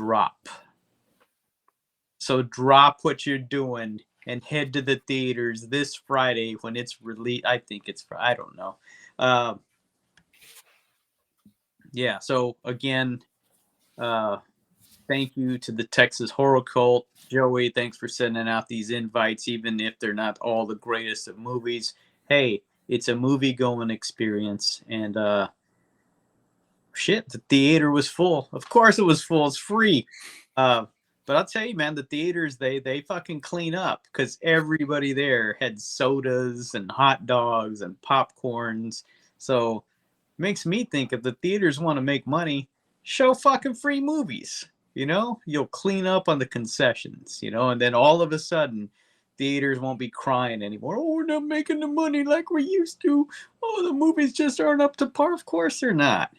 drop. So drop what you're doing and head to the theaters this Friday when it's released. I think it's I don't know. Uh, yeah. So again, thank you to the Texas Horror Cult. Joey, thanks for sending out these invites, even if they're not all the greatest of movies. Hey, it's a movie going experience. And shit, the theater was full. Of course it was full. It's free. But I'll tell you, man, the theaters, they fucking clean up because everybody there had sodas and hot dogs and popcorns. So makes me think if the theaters want to make money, show fucking free movies. You'll clean up on the concessions, and then all of a sudden theaters won't be crying anymore. Oh, we're not making the money like we used to. Oh, the movies just aren't up to par. Of course they're not.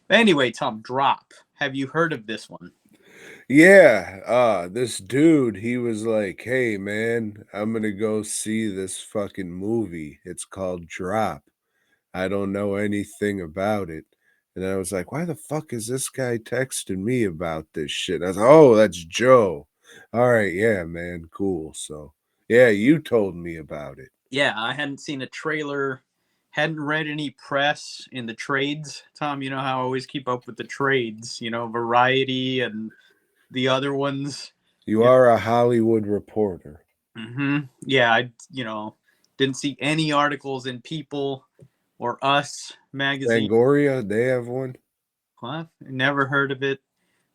But anyway, Tom, Drop. Have you heard of this one? Yeah, this dude, he was like, "Hey man, I'm gonna go see this fucking movie. It's called Drop. I don't know anything about it." And I was like, "Why the fuck is this guy texting me about this shit?" I was like, "Oh, that's Joe. All right, yeah, man, cool." So, yeah, you told me about it. Yeah, I hadn't seen a trailer, hadn't read any press in the trades. Tom, you know how I always keep up with the trades, Variety and the other ones. You are a Hollywood reporter. Yeah, I didn't see any articles in People or Us magazine. Fangoria, they have one. What? Never heard of it.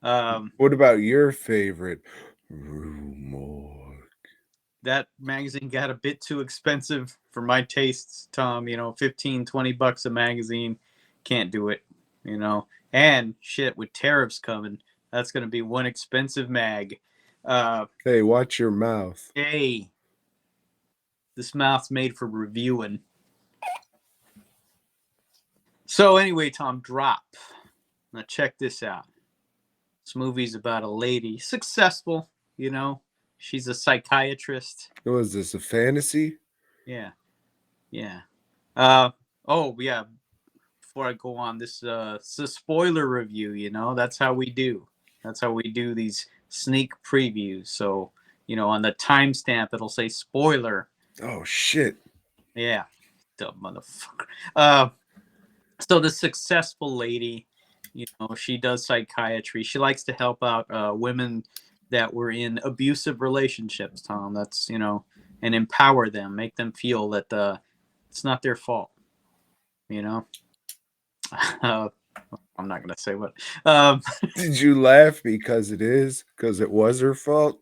Um, What about your favorite? Rumor. that magazine got a bit too expensive for my tastes, Tom. 15, $20 a magazine. Can't do it. And shit, with tariffs coming, that's going to be one expensive mag. Hey, watch your mouth. Hey, this mouth's made for reviewing. So anyway, Tom, Drop. Now check this out. This movie's about a lady, successful, she's a psychiatrist. What was this, a fantasy? Yeah, yeah. Oh yeah. Before I go on, it's a spoiler review. That's how we do. That's how we do these sneak previews. So on the timestamp it'll say spoiler. Oh, shit. Yeah, dumb motherfucker. So the successful lady, she does psychiatry. She likes to help out women that were in abusive relationships, Tom. That's, and empower them, make them feel that it's not their fault, you know? I'm not going to say what. Did you laugh because it is? Because it was her fault?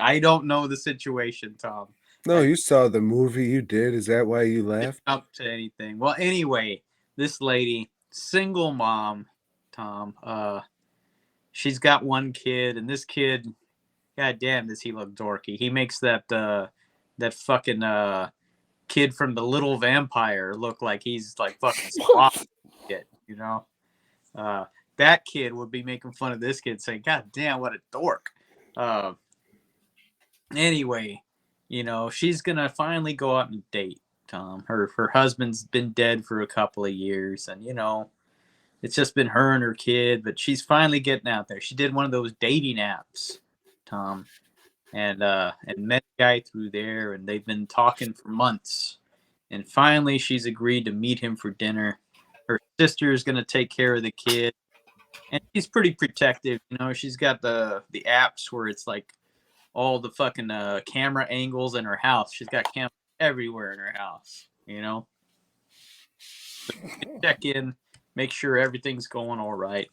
I don't know the situation, Tom. No, you saw the movie, you did. Is that why you It's laughed? up to anything. Well, anyway, this lady, single mom, Tom, she's got one kid, and this kid, god damn, does he look dorky. He makes that fucking kid from the Little Vampire look like he's like fucking sloppy shit. That kid would be making fun of this kid, saying, "God damn, what a dork." Uh, anyway, she's gonna finally go out and date Tom. Her husband's been dead for a couple of years, and it's just been her and her kid. But she's finally getting out there. She did one of those dating apps, Tom, and met a guy through there, and they've been talking for months. And finally, she's agreed to meet him for dinner. Her sister is gonna take care of the kid, and she's pretty protective. She's got the apps where it's like all the fucking camera angles in her house. She's got cameras everywhere in her house. So check in, make sure everything's going all right.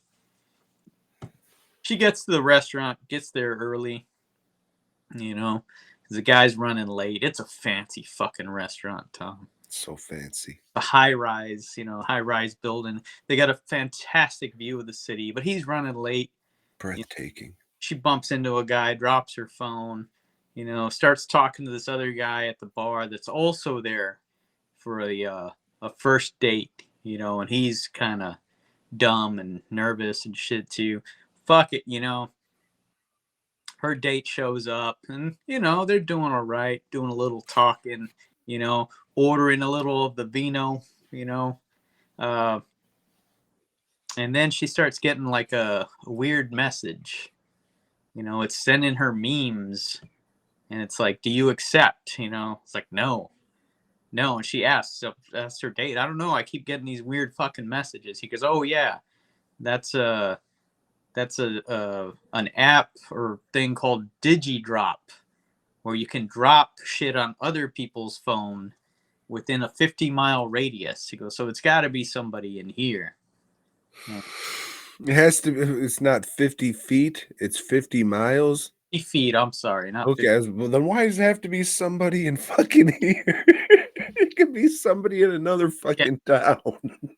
She gets to the restaurant, gets there early, because the guy's running late. It's a fancy fucking restaurant, Tom. So fancy. A high rise building. They got a fantastic view of the city, but he's running late. Breathtaking. She bumps into a guy, drops her phone, starts talking to this other guy at the bar that's also there for a first date, and he's kind of dumb and nervous and shit too. Fuck it, her date shows up, and they're doing all right, doing a little talking, ordering a little of the vino, and then she starts getting like a weird message, It's sending her memes, and it's like, do you accept? It's like, no, no. And she asks, so that's her date. I don't know. I keep getting these weird fucking messages. He goes, oh yeah, that's a an app or thing called DigiDrop, where you can drop shit on other people's phone within a 50-mile radius. He goes, so it's got to be somebody in here. And It has to be, it's not 50 feet, it's 50 miles? 50 feet. I'm sorry, not 50. Okay, well, then why does it have to be somebody in fucking here? It could be somebody in another Yeah, fucking town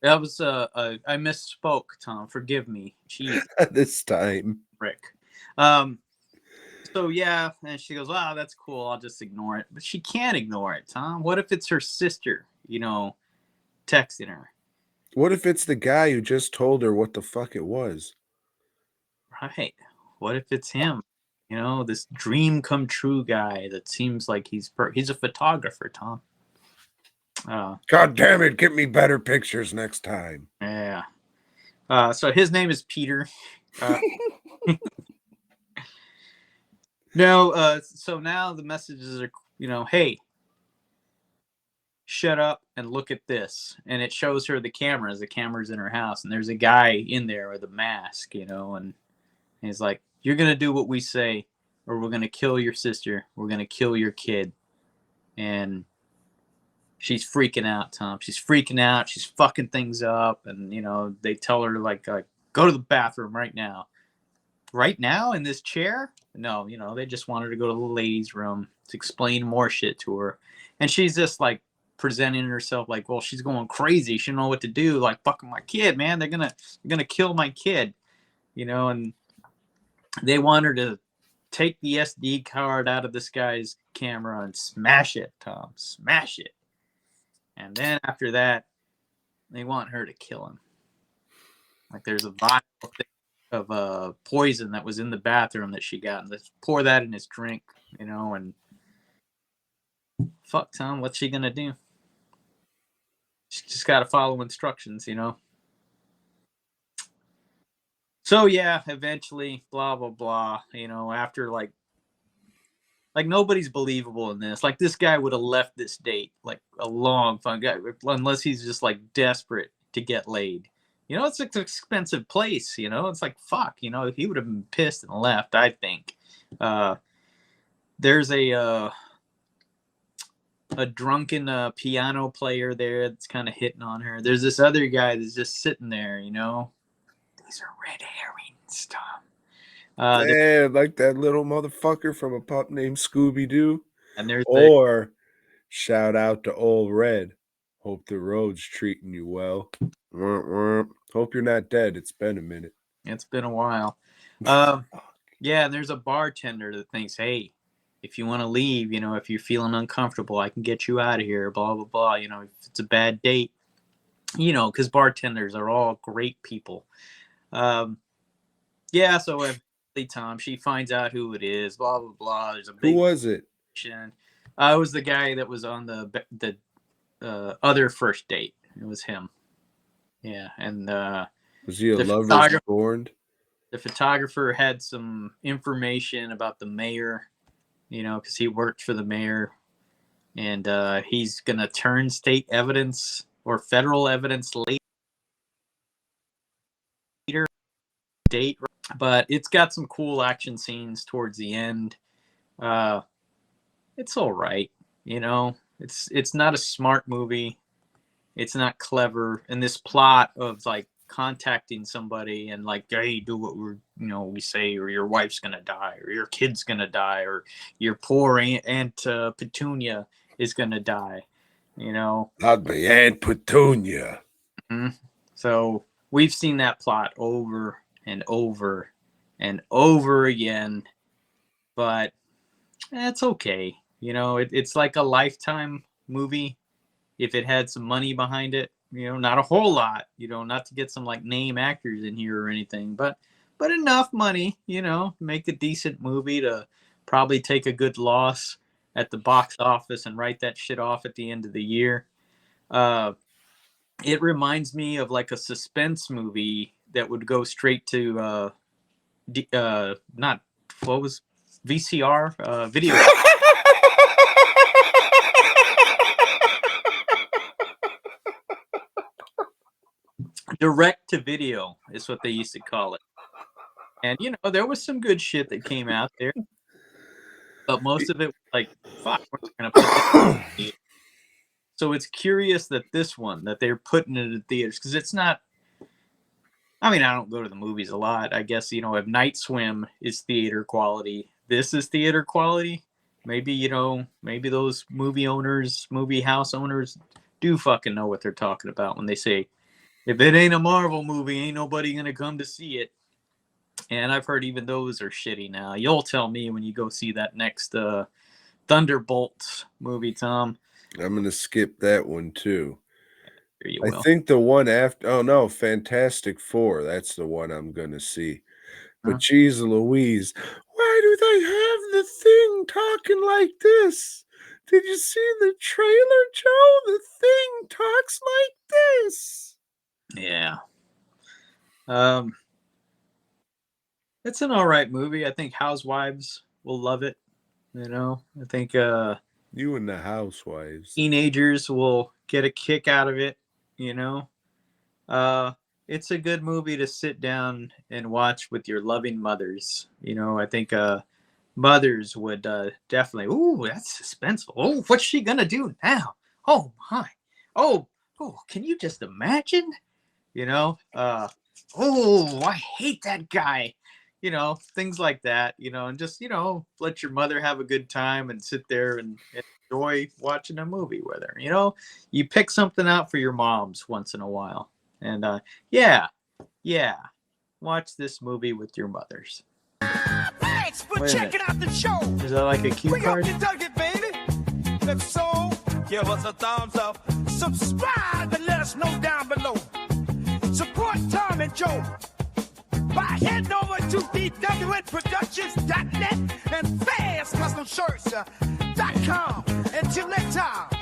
that was I misspoke, Tom. Forgive me. Jeez, at this time. Rick. So yeah, and she goes, "Wow, that's cool. I'll just ignore it." But she can't ignore it, Tom. What if it's her sister? Texting her. What if it's the guy who just told her what the fuck it was? Right. What if it's him? This dream come true guy that seems like he's a photographer, Tom. Uh, God damn it, get me better pictures next time. yeah. So his name is Peter. Uh, no. So now the messages are, hey, shut up and look at this. And it shows her the cameras. The cameras in her house, and there's a guy in there with a mask, and he's like, "You're gonna do what we say, or we're gonna kill your sister. We're gonna kill your kid." And she's freaking out, Tom. She's freaking out. She's fucking things up, and they tell her like, go to the bathroom right now. Right now in this chair? No, they just want her to go to the ladies' room to explain more shit to her, and she's just like presenting herself like, well, she's going crazy. She don't know what to do. Like, fucking my kid, man. They're gonna kill my kid, and they want her to take the SD card out of this guy's camera and smash it, Tom. Smash it. And then after that, they want her to kill him. Like there's a vial of poison that was in the bathroom that she got, and let's pour that in his drink, and fuck, Tom, what's she gonna do? She just gotta follow instructions. So yeah, eventually, blah blah blah. After like nobody's believable in this. Like this guy would have left this date like a long fun guy, unless he's just like desperate to get laid. It's an expensive place. It's like fuck. He would have been pissed and left. I think. There's a drunken piano player there that's kind of hitting on her. There's this other guy that's just sitting there. These are red herrings, Tom. Yeah, like that little motherfucker from a pup named Scooby Doo. And there's the Or shout out to Old Red. Hope the road's treating you well. Womp womp. Hope you're not dead. It's been a minute. It's been a while. Yeah, and there's a bartender that thinks, hey, if you want to leave, if you're feeling uncomfortable, I can get you out of here, blah, blah, blah. If it's a bad date, because bartenders are all great people. Yeah, so eventually, Tom, she finds out who it is, blah, blah, blah. There's a Who big was it? it was the guy that was on the other first date. It was him. Yeah, and Was he a the lover's photographer, scorned? the photographer had some information about the mayor, because he worked for the mayor, and he's gonna turn state evidence or federal evidence later date, but it's got some cool action scenes towards the end. It's all right, it's not a smart movie. It's not clever, and this plot of like contacting somebody and like, hey, do what we say, or your wife's gonna die, or your kid's gonna die, or your poor aunt Petunia is gonna die. Not my Aunt Petunia. Mm-hmm. So we've seen that plot over and over and over again, but it's okay. It's like a Lifetime movie if it had some money behind it. Not a whole lot. Not to get some like name actors in here or anything, but enough money. Make a decent movie to probably take a good loss at the box office and write that shit off at the end of the year. It reminds me of like a suspense movie that would go straight to not what was VCR video direct to video is what they used to call it. And there was some good shit that came out there, but most of it was like, fuck, we're gonna put that. So it's curious that this one that they're putting it in theaters, because it's not. I mean, I don't go to the movies a lot. I guess if Night Swim is theater quality, this is theater quality. Maybe maybe those movie house owners do fucking know what they're talking about when they say, if it ain't a Marvel movie, ain't nobody gonna come to see it. And I've heard even those are shitty now. You'll tell me when you go see that next Thunderbolts movie, Tom. I'm gonna skip that one too. You I will. think the one after, oh no, Fantastic Four. That's the one I'm gonna see. But geez Louise, why do they have the thing talking like this? Did you see the trailer, Joe? The thing talks like this. Yeah. It's an all right movie. I think housewives will love it. I think you and the housewives. Teenagers will get a kick out of it. It's a good movie to sit down and watch with your loving mothers. I think mothers would definitely. Ooh, that's suspenseful. Oh, what's she gonna do now? Oh my. Oh, can you just imagine? Oh, I hate that guy. Things like that. And just let your mother have a good time and sit there and enjoy watching a movie with her. You pick something out for your moms once in a while, and yeah, watch this movie with your mothers. Thanks for checking out the show. Is that like a cue card? We hope you dug it, baby. If so, give us a thumbs up. Subscribe and let us know down below. Support Tom and Joe by heading over to dwnproductions.net and fastcustomshirts.com. Until next time.